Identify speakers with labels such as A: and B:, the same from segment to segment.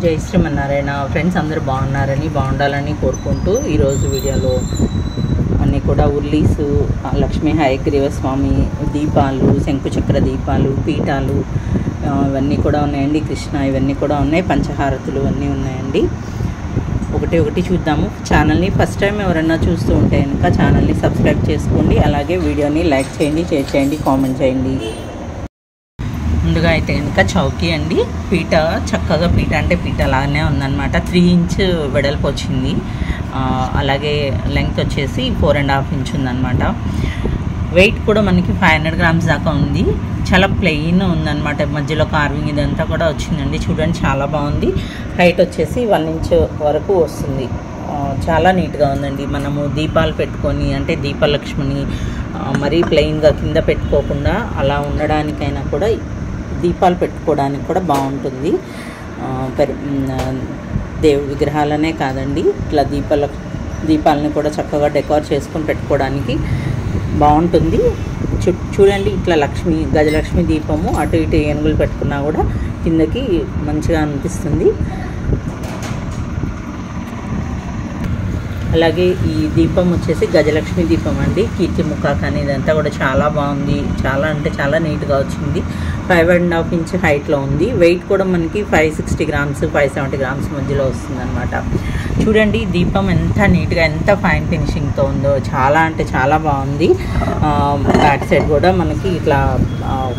A: జై శ్రీమన్నారాయణ ఫ్రెండ్స్, అందరూ బాగుండాలని కోరుకుంటూ ఈరోజు వీడియోలో అన్నీ కూడా ఉర్లీసు, లక్ష్మీ హయగ్రీవ స్వామి దీపాలు, శంకుచక్ర దీపాలు, పీఠాలు ఇవన్నీ కూడా ఉన్నాయండి. కృష్ణ ఇవన్నీ కూడా ఉన్నాయి. పంచహారతులు అన్నీ ఉన్నాయండి. ఒకటి చూద్దాము. ఛానల్ని ఫస్ట్ టైం ఎవరైనా చూస్తూ ఉంటే కనుక ఛానల్ని సబ్స్క్రైబ్ చేసుకోండి. అలాగే వీడియోని లైక్ చేయండి, షేర్ చేయండి, కామెంట్ చేయండి. ముందుగా అయితే కనుక చౌకీ అండి. పీట చక్కగా పీట అంటే పీట లాగానే ఉందన్నమాట. 3 ఇంచ్ వెడల్పు వచ్చింది. అలాగే లెంగ్త్ వచ్చేసి 4.5 ఇంచ్ ఉందన్నమాట. వెయిట్ కూడా మనకి 500 గ్రామ్స్ దాకా ఉంది. చాలా ప్లెయిన్ ఉందన్నమాట. మధ్యలో కార్వింగ్ ఇదంతా కూడా వచ్చిందండి. చూడండి, చాలా బాగుంది. హైట్ వచ్చేసి 1 ఇంచ్ వరకు వస్తుంది. చాలా నీట్గా ఉందండి. మనము దీపాలు పెట్టుకొని అంటే దీపలక్ష్మిని మరీ ప్లెయిన్గా కింద పెట్టుకోకుండా అలా ఉండడానికైనా కూడా, దీపాలు పెట్టుకోవడానికి కూడా బాగుంటుంది. దేవుడి విగ్రహాలనే కాదండి, ఇట్లా దీపాలని కూడా చక్కగా డెకోర్ చేసుకొని పెట్టుకోవడానికి బాగుంటుంది. చూడండి, ఇట్లా గజలక్ష్మి దీపము అటు ఇటు ఏనుగులు పెట్టుకున్నా కూడా కిందకి మంచిగా అనిపిస్తుంది. అలాగే ఈ దీపం వచ్చేసి గజలక్ష్మి దీపం అండి. కీర్తి ముఖ కానీ ఇదంతా కూడా చాలా బాగుంది. చాలా అంటే చాలా నీట్గా వచ్చింది. 5.5 ఇంచ్ హైట్లో ఉంది. వెయిట్ కూడా మనకి 560 గ్రామ్స్ 570 గ్రామ్స్ మధ్యలో వస్తుంది అనమాట. చూడండి దీపం ఎంత నీట్గా, ఎంత ఫైన్ ఫినిషింగ్తో ఉందో. చాలా అంటే చాలా బాగుంది. బ్యాక్ సైడ్ కూడా మనకి ఇట్లా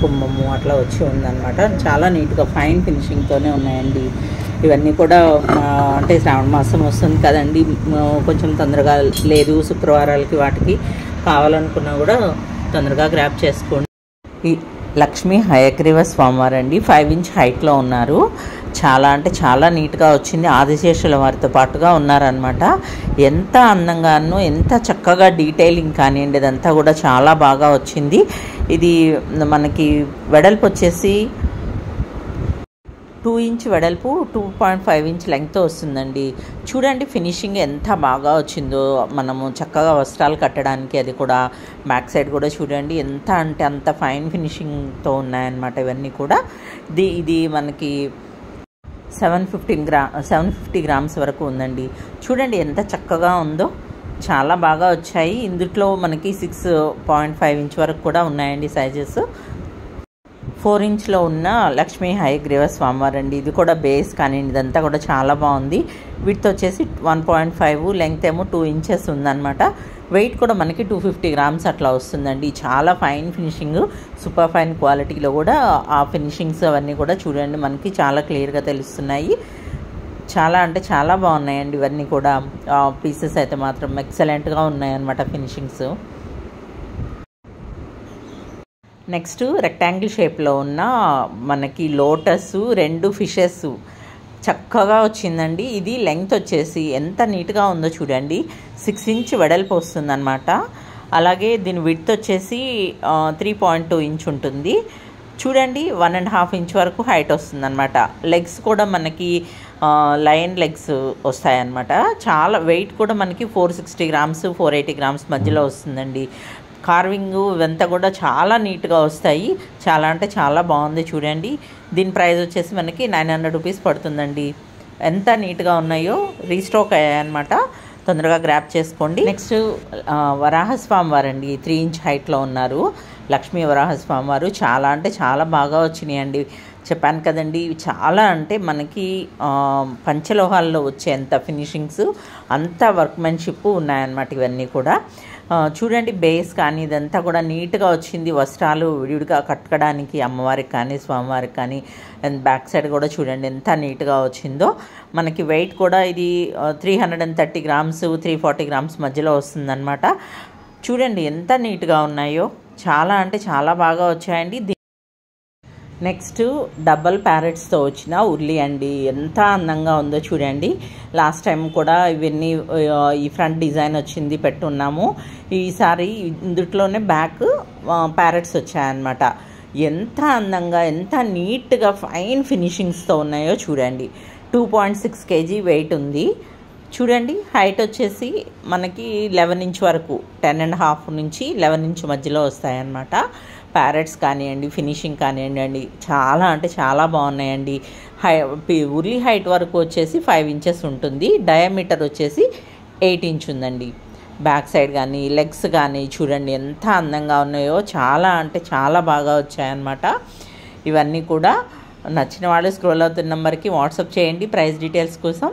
A: కుంభము అట్లా వచ్చి ఉందన్నమాట. చాలా నీట్గా ఫైన్ ఫినిషింగ్తోనే ఉన్నాయండి. ఇవన్నీ కూడా అంటే శ్రావణ మాసం వస్తుంది కదండి, కొంచెం తొందరగా లేదు శుక్రవారాలకి వాటికి కావాలనుకున్నా కూడా తొందరగా గ్రాప్ చేసుకోండి. ఈ లక్ష్మీ హయగ్రీవ స్వామివారండి 5 ఇంచ్ హైట్లో ఉన్నారు. చాలా అంటే చాలా నీట్గా వచ్చింది. ఆదిశేషుల వారితో పాటుగా ఉన్నారనమాట. ఎంత అందంగానో, ఎంత చక్కగా డీటెయిలింగ్ కానివ్వండి, ఇదంతా కూడా చాలా బాగా వచ్చింది. ఇది మనకి వెడల్పు వచ్చేసి 2 ఇంచ్ వెడల్పు, 2.5 ఇంచ్ లెంగ్త్ వస్తుందండి. చూడండి ఫినిషింగ్ ఎంత బాగా వచ్చిందో. మనము చక్కగా వస్త్రాలు కట్టడానికి, అది కూడా బ్యాక్ సైడ్ కూడా చూడండి ఎంత అంటే అంత ఫైన్ ఫినిషింగ్తో ఉన్నాయన్నమాట. ఇవన్నీ కూడా ఇది మనకి 750 గ్రామ్స్ వరకు ఉందండి. చూడండి ఎంత చక్కగా ఉందో. చాలా బాగా వచ్చాయి. ఇందులో మనకి 6.5 ఇంచ్ వరకు కూడా ఉన్నాయండి సైజెస్. 4 ఇంచ్లో ఉన్న లక్ష్మీ హయగ్రీవ స్వామివారండి. ఇది కూడా బేస్ కానీ ఇదంతా కూడా చాలా బాగుంది. విడ్త్ వచ్చేసి 1.5, లెంగ్త్ ఏమో 2 ఇంచెస్ ఉందన్నమాట. వెయిట్ కూడా మనకి 250 గ్రామ్స్ అట్లా వస్తుందండి. చాలా ఫైన్ ఫినిషింగ్, సూపర్ ఫైన్ క్వాలిటీలో కూడా ఆ ఫినిషింగ్స్ అవన్నీ కూడా చూడండి మనకి చాలా క్లియర్గా తెలుస్తున్నాయి. చాలా అంటే చాలా బాగున్నాయండి. ఇవన్నీ కూడా పీసెస్ అయితే మాత్రం ఎక్సలెంట్గా ఉన్నాయన్నమాట ఫినిషింగ్స్. నెక్స్ట్ రెక్టాంగిల్ షేప్లో ఉన్న మనకి లోటస్, 2 ఫిషెస్ చక్కగా వచ్చిందండి. ఇది లెంగ్త్ వచ్చేసి ఎంత నీట్గా ఉందో చూడండి. 6 ఇంచ్ వెడల్పు వస్తుందన్నమాట. అలాగే దీని విడ్త్ వచ్చేసి 3.2 ఇంచ్ ఉంటుంది. చూడండి 1.5 ఇంచ్ వరకు హైట్ వస్తుందన్నమాట. లెగ్స్ కూడా మనకి లయన్ లెగ్స్ వస్తాయన్నమాట. చాలా వెయిట్ కూడా మనకి 460 గ్రామ్స్ 480 గ్రామ్స్ మధ్యలో వస్తుందండి. కార్వింగ్ ఇవంతా కూడా చాలా నీట్గా వస్తాయి. చాలా అంటే చాలా బాగుంది. చూడండి దీని ప్రైస్ వచ్చేసి మనకి 900 రూపీస్ పడుతుందండి. ఎంత నీట్గా ఉన్నాయో. రీస్టాక్ అయ్యాయన్నమాట. తొందరగా గ్రాప్ చేసుకోండి. నెక్స్ట్ వరాహస్వామి వారండి. 3 ఇంచ్ హైట్లో ఉన్నారు. లక్ష్మీ వరాహస్వామి వారు చాలా అంటే చాలా బాగా వచ్చినాయండి. చెప్పాను కదండి, చాలా అంటే మనకి పంచలోహాల్లో వచ్చేంత ఫినిషింగ్స్, అంత వర్క్మెన్షిప్ ఉన్నాయన్నమాట. ఇవన్నీ కూడా చూడండి బేస్ కానీ ఇదంతా కూడా నీట్గా వచ్చింది. వస్త్రాలు విడివిడిగా కట్టుకోవడానికి అమ్మవారికి కానీ స్వామివారికి కానీ. అండ్ బ్యాక్ సైడ్ కూడా చూడండి ఎంత నీట్గా వచ్చిందో. మనకి వెయిట్ కూడా ఇది 330 గ్రామ్స్ 340 గ్రామ్స్ మధ్యలో వస్తుందన్నమాట. చూడండి ఎంత నీట్గా ఉన్నాయో. చాలా అంటే చాలా బాగా వచ్చాయండి. నెక్స్ట్ డబల్ ప్యారెట్స్తో వచ్చిన ఉర్లి అండి. ఎంత అందంగా ఉందో చూడండి. లాస్ట్ టైం కూడా ఇవన్నీ ఈ ఫ్రంట్ డిజైన్ వచ్చింది పెట్టున్నాము. ఈసారి ఇందులోనే బ్యాక్ ప్యారెట్స్ వచ్చాయన్నమాట. ఎంత అందంగా, ఎంత నీట్గా ఫైన్ ఫినిషింగ్స్తో ఉన్నాయో చూడండి. 2.6 kg వెయిట్ ఉంది. చూడండి హైట్ వచ్చేసి మనకి 11 ఇంచ్ వరకు, 10.5 నుంచి 11 ఇంచ్ మధ్యలో వస్తాయన్నమాట. ప్యారెట్స్ కానివ్వండి, ఫినిషింగ్ కానివ్వండి, చాలా అంటే చాలా బాగున్నాయండి. ఉర్లీ హైట్ వరకు వచ్చేసి 5 ఇంచెస్ ఉంటుంది, డయామీటర్ వచ్చేసి 8 ఇంచ్ ఉందండి. బ్యాక్ సైడ్ కానీ లెగ్స్ కానీ చూడండి ఎంత అందంగా ఉన్నాయో, చాలా అంటే చాలా బాగా వచ్చాయన్నమాట. ఇవన్నీ కూడా నచ్చిన వాళ్ళు స్క్రోల్ అవుతున్న నెంబర్కి వాట్సాప్ చేయండి ప్రైస్ డీటెయిల్స్ కోసం.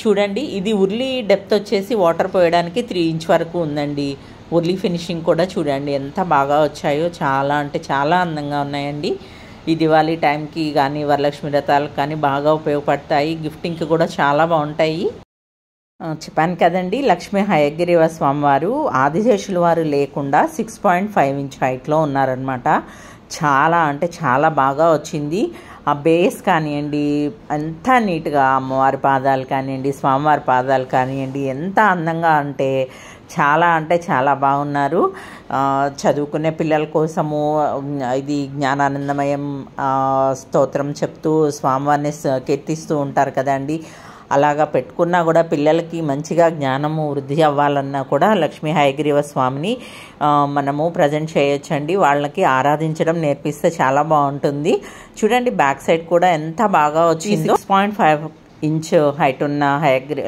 A: చూడండి, ఇది ఉర్లీ డెప్త్ వచ్చేసి వాటర్ పోయడానికి 3 ఇంచ్ వరకు ఉందండి. ఉర్లీ ఫినిషింగ్ కూడా చూడండి ఎంత బాగా వచ్చాయో, చాలా అంటే చాలా అందంగా ఉన్నాయండి. ఈ దివాళీ టైంకి కానీ వరలక్ష్మి వ్రతాలకు కానీ బాగా ఉపయోగపడతాయి. గిఫ్టింగ్కి కూడా చాలా బాగుంటాయి. చెప్పాను కదండి, లక్ష్మీ హయగ్రీవ స్వామివారు ఆదిశేషుల వారు లేకుండా 6.5 ఇంచ్ హైట్లో ఉన్నారనమాట. చాలా అంటే చాలా బాగా వచ్చింది. ఆ బేస్ కానివ్వండి ఎంత నీట్గా, అమ్మవారి పాదాలు కానివ్వండి, స్వామివారి పాదాలు కానివ్వండి ఎంత అందంగా అంటే చాలా బాగున్నారు. చదువుకునే పిల్లల కోసము ఇది జ్ఞానానందమయం స్తోత్రం చెప్తూ స్వామివారిని కీర్తిస్తూ ఉంటారు కదండి. అలాగా పెట్టుకున్నా కూడా పిల్లలకి మంచిగా జ్ఞానము వృద్ధి అవ్వాలన్నా కూడా లక్ష్మీ హయగ్రీవ స్వామిని మనము ప్రజెంట్ చేయొచ్చండి. వాళ్ళకి ఆరాధించడం నేర్పిస్తే చాలా బాగుంటుంది. చూడండి, బ్యాక్ సైడ్ కూడా ఎంత బాగా వచ్చింది. 6.5 ఇంచ్ హైట్ ఉన్న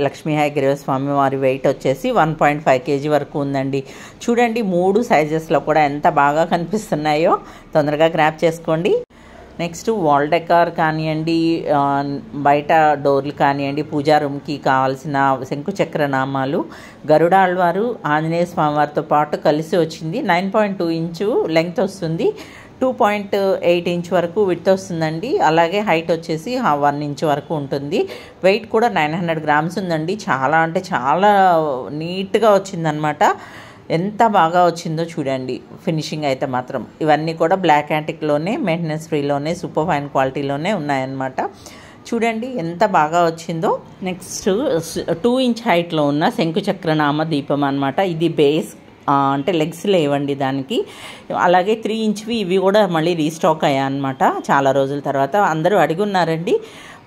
A: లక్ష్మీ హయగ్రీవ స్వామి వారి వెయిట్ వచ్చేసి 1.5 kg వరకు ఉందండి. చూడండి, 3 సైజెస్లో కూడా ఎంత బాగా కనిపిస్తున్నాయో, తొందరగా గ్రాప్ చేసుకోండి. నెక్స్ట్ వాల్ డెకార్ కానివ్వండి, బయట డోర్లు కానివ్వండి, పూజా రూమ్కి కావాల్సిన శంకుచక్ర నామాలు గరుడాళ్వారు ఆంజనేయ స్వామివారితో పాటు కలిసి వచ్చింది. 9.2 ఇంచు లెంగ్త్ వస్తుంది, 2.8 ఇంచ్ వరకు విడ్త్ వస్తుందండి. అలాగే హైట్ వచ్చేసి 1 ఇంచ్ వరకు ఉంటుంది. వెయిట్ కూడా 900 గ్రామ్స్ ఉందండి. చాలా అంటే చాలా నీట్గా వచ్చిందనమాట. ఎంత బాగా వచ్చిందో చూడండి. ఫినిషింగ్ అయితే మాత్రం ఇవన్నీ కూడా బ్లాక్ యాంటిక్లోనే, మెయింటెనెన్స్ ఫ్రీలోనే, సూపర్ ఫైన్ క్వాలిటీలోనే ఉన్నాయన్నమాట. చూడండి ఎంత బాగా వచ్చిందో. నెక్స్ట్ 2 ఇంచ్ హైట్లో ఉన్న శంకుచక్రనామ దీపం అనమాట. ఇది బేస్ అంటే లెగ్స్ లేవండి దానికి. అలాగే 3 ఇంచ్వి ఇవి కూడా మళ్ళీ రీస్టాక్ అయ్యాయన్నమాట చాలా రోజుల తర్వాత. అందరూ అడిగున్నారండి,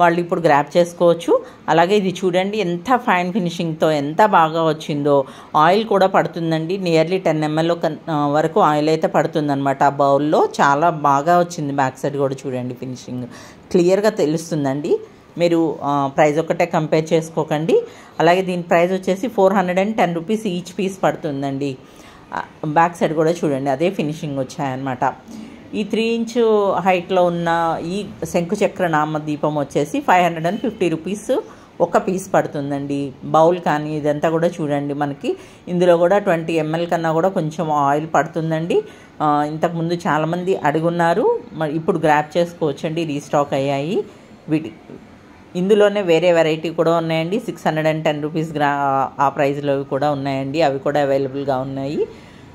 A: వాళ్ళు ఇప్పుడు గ్రాప్ చేసుకోవచ్చు. అలాగే ఇది చూడండి ఎంత ఫైన్ ఫినిషింగ్తో ఎంత బాగా వచ్చిందో. ఆయిల్ కూడా పడుతుందండి, నియర్లీ 10 ml వరకు ఆయిల్ అయితే పడుతుందన్నమాట ఆ బౌల్లో. చాలా బాగా వచ్చింది. బ్యాక్ సైడ్ కూడా చూడండి, ఫినిషింగ్ క్లియర్గా తెలుస్తుందండి. మీరు ప్రైస్ ఒకటే కంపేర్ చేసుకోకండి. అలాగే దీని ప్రైస్ వచ్చేసి 410 రూపీస్ ఈచ్ పీస్ పడుతుందండి. బ్యాక్ సైడ్ కూడా చూడండి అదే ఫినిషింగ్ వచ్చాయన్నమాట. ఈ 3 ఇంచ్ హైట్లో ఉన్న ఈ శంకుచక్ర నామ దీపం వచ్చేసి 550 రూపీస్ ఒక పీస్ పడుతుందండి. బౌల్ కానీ ఇదంతా కూడా చూడండి, మనకి ఇందులో కూడా 20 ml కన్నా కూడా కొంచెం ఆయిల్ పడుతుందండి. ఇంతకుముందు చాలామంది అడుగున్నారు, ఇప్పుడు గ్రాప్ చేసుకోవచ్చండి, రీస్టాక్ అయ్యాయి. ఇందులోనే వేరే వెరైటీ కూడా ఉన్నాయండి. 610 రూపీస్ ఆ ప్రైస్లో కూడా ఉన్నాయండి. అవి కూడా అవైలబుల్గా ఉన్నాయి.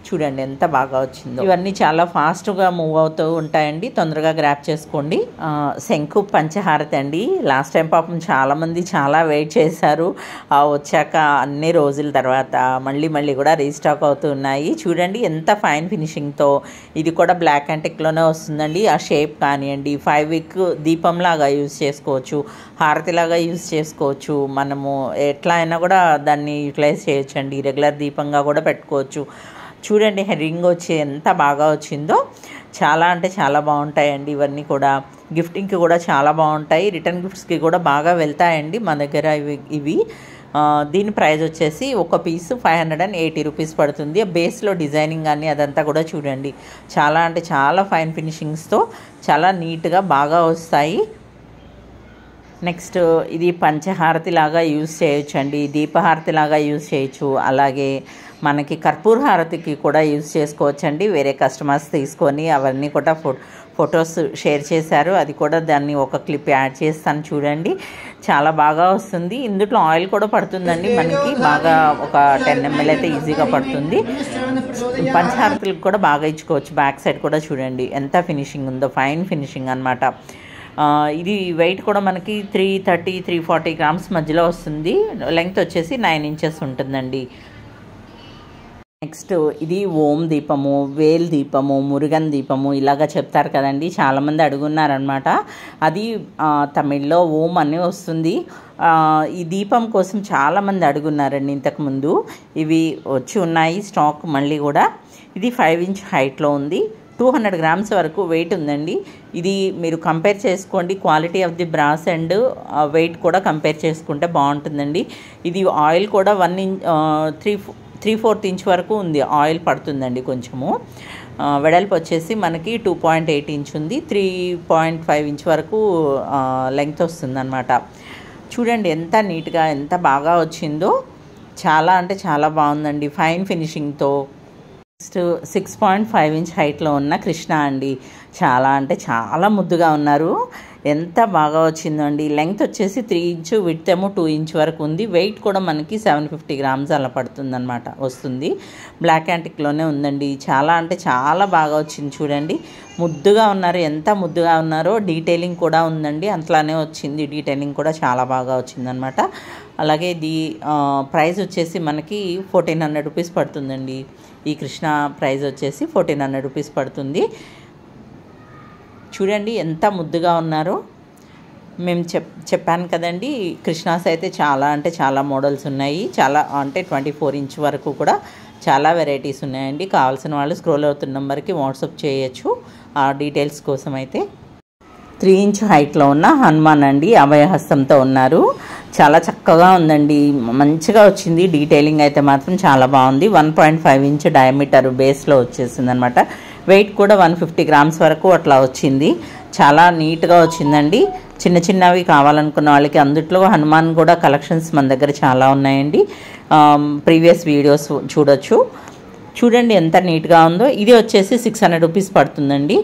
A: చూడండి ఎంత బాగా వచ్చిందో. ఇవన్నీ చాలా ఫాస్ట్గా మూవ్ అవుతూ ఉంటాయండి, తొందరగా గ్రాప్ చేసుకోండి. శంకు పంచహారతి అండి. లాస్ట్ టైం పాపం చాలామంది చాలా వెయిట్ చేశారు. వచ్చాక అన్ని రోజుల తర్వాత మళ్ళీ కూడా రీస్టాక్ అవుతున్నాయి. చూడండి ఎంత ఫైన్ ఫినిషింగ్తో. ఇది కూడా బ్లాక్ యాంటిక్లోనే వస్తుందండి. ఆ షేప్ కానివ్వండి, 5 wick దీపంలాగా యూజ్ చేసుకోవచ్చు, హారతిలాగా యూజ్ చేసుకోవచ్చు. మనము ఎట్లా అయినా కూడా దాన్ని యూటిలైజ్ చేయొచ్చండి. రెగ్యులర్ దీపంగా కూడా పెట్టుకోవచ్చు. చూడండి రింగ్ వచ్చి ఎంత బాగా వచ్చిందో. చాలా అంటే చాలా బాగుంటాయండి ఇవన్నీ కూడా. గిఫ్టింగ్కి కూడా చాలా బాగుంటాయి, రిటర్న్ గిఫ్ట్స్కి కూడా బాగా వెళ్తాయండి మా దగ్గర ఇవి. దీని ప్రైస్ వచ్చేసి ఒక పీస్ 580 రూపీస్ పడుతుంది. బేస్లో డిజైనింగ్ కానీ అదంతా కూడా చూడండి, చాలా అంటే చాలా ఫైన్ ఫినిషింగ్స్తో చాలా నీట్గా బాగా వస్తాయి. నెక్స్ట్ ఇది పంచహారతి లాగా యూజ్ చేయొచ్చు అండి, దీపహారతి లాగా యూజ్ చేయొచ్చు. అలాగే మనకి కర్పూర హారతికి కూడా యూజ్ చేసుకోవచ్చండి. వేరే కస్టమర్స్ తీసుకొని అవన్నీ కూడా ఫొటోస్ షేర్ చేశారు. అది కూడా దాన్ని ఒక క్లిప్ యాడ్ చేస్తాను చూడండి, చాలా బాగా వస్తుంది. ఇందులో ఆయిల్ కూడా పడుతుందండి మనకి, బాగా ఒక 10 ml అయితే ఈజీగా పడుతుంది. పంచహారతులకు కూడా బాగా ఇచ్చుకోవచ్చు. బ్యాక్ సైడ్ కూడా చూడండి ఎంత ఫినిషింగ్ ఉందో, ఫైన్ ఫినిషింగ్ అనమాట. ఇది వెయిట్ కూడా మనకి 330-340 గ్రామ్స్ మధ్యలో వస్తుంది. లెంగ్త్ వచ్చేసి 9 ఇంచెస్ ఉంటుందండి. నెక్స్ట్ ఇది ఓం దీపము, వేల్ దీపము, మురుగన్ దీపము ఇలాగ చెప్తారు కదండి, చాలామంది అడుగున్నారనమాట. అది తమిళ్లో ఓం అని వస్తుంది. ఈ దీపం కోసం చాలామంది అడుగున్నారండి ఇంతకుముందు. ఇవి వచ్చి ఉన్నాయి స్టాక్ మళ్ళీ కూడా. ఇది 5 ఇంచ్ హైట్లో ఉంది, 200 గ్రామ్స్ వరకు వెయిట్ ఉందండి. ఇది మీరు కంపేర్ చేసుకోండి, quality of the brass and weight కూడా కంపేర్ చేసుకుంటే బాగుంటుందండి. ఇది ఆయిల్ కూడా 3/4 ఇంచ్ వరకు ఉంది, ఆయిల్ పడుతుందండి కొంచెము. వెడల్పు వచ్చేసి మనకి 2.8 ఇంచ్ ఉంది, 3.5 ఇంచ్ వరకు లెంగ్త్ వస్తుందన్నమాట. చూడండి ఎంత నీట్గా ఎంత బాగా వచ్చిందో, చాలా అంటే చాలా బాగుందండి, ఫైన్ ఫినిషింగ్తో. నెక్స్ట్ 6.5 ఇంచ్ హైట్లో ఉన్న కృష్ణ అండి, చాలా అంటే చాలా ముద్దుగా ఉన్నారు, ఎంత బాగా వచ్చిందో అండి. లెంగ్త్ వచ్చేసి 3 ఇంచ్, విడ్త్ ఏమో 2 ఇంచ్ వరకు ఉంది. వెయిట్ కూడా మనకి 750 గ్రామ్స్ అలా పడుతుందన్నమాట వస్తుంది. బ్లాక్ యాంటిక్లోనే ఉందండి, చాలా అంటే చాలా బాగా వచ్చింది. చూడండి ముద్దుగా ఉన్నారు, ఎంత ముద్దుగా ఉన్నారో. డీటెయిలింగ్ కూడా ఉందండి, అంతలానే వచ్చింది, డీటెయిలింగ్ కూడా చాలా బాగా వచ్చిందనమాట. అలాగే ఇది ప్రైస్ వచ్చేసి మనకి 1400 రూపీస్ పడుతుందండి. ఈ కృష్ణ ప్రైస్ వచ్చేసి 1400 రూపీస్ పడుతుంది. చూడండి ఎంత ముద్దుగా ఉన్నారో. మేము చెప్పాను కదండి, కృష్ణాస్ అయితే చాలా అంటే చాలా మోడల్స్ ఉన్నాయి, చాలా అంటే 24 ఇంచ్ వరకు కూడా చాలా వెరైటీస్ ఉన్నాయండి. కావాల్సిన వాళ్ళు స్క్రోల్ అవుతున్న నెంబర్కి వాట్సాప్ చేయొచ్చు ఆ డీటెయిల్స్ కోసం. అయితే 3 ఇంచ్ హైట్లో ఉన్న హనుమాన్ అండి, అభయహస్తంతో ఉన్నారు, చాలా చక్కగా ఉందండి, మంచిగా వచ్చింది. డీటెయిలింగ్ అయితే మాత్రం చాలా బాగుంది. 1.5 ఇంచ్ డయామీటర్ బేస్లో వచ్చేసింది అనమాట. వెయిట్ కూడా 150 గ్రామ్స్ వరకు అట్లా వచ్చింది, చాలా నీట్గా వచ్చిందండి. చిన్న చిన్నవి కావాలనుకున్న వాళ్ళకి అందుట్లో హనుమాన్ కూడా కలెక్షన్స్ మన దగ్గర చాలా ఉన్నాయండి, ప్రీవియస్ వీడియోస్ చూడొచ్చు. చూడండి ఎంత నీట్గా ఉందో. ఇది వచ్చేసి 600 రూపీస్ పడుతుందండి.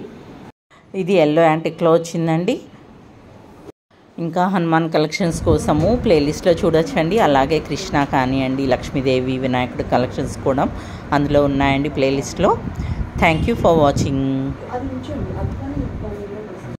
A: ఇది ఎల్లో యాంటిక్లో వచ్చిందండి. ఇంకా హనుమాన్ కలెక్షన్స్ కోసము ప్లేలిస్ట్లో చూడొచ్చండి. అలాగే కృష్ణ కానివ్వండి, లక్ష్మీదేవి, వినాయకుడి కలెక్షన్స్ కూడా అందులో ఉన్నాయండి ప్లేలిస్ట్లో. Thank you for watching.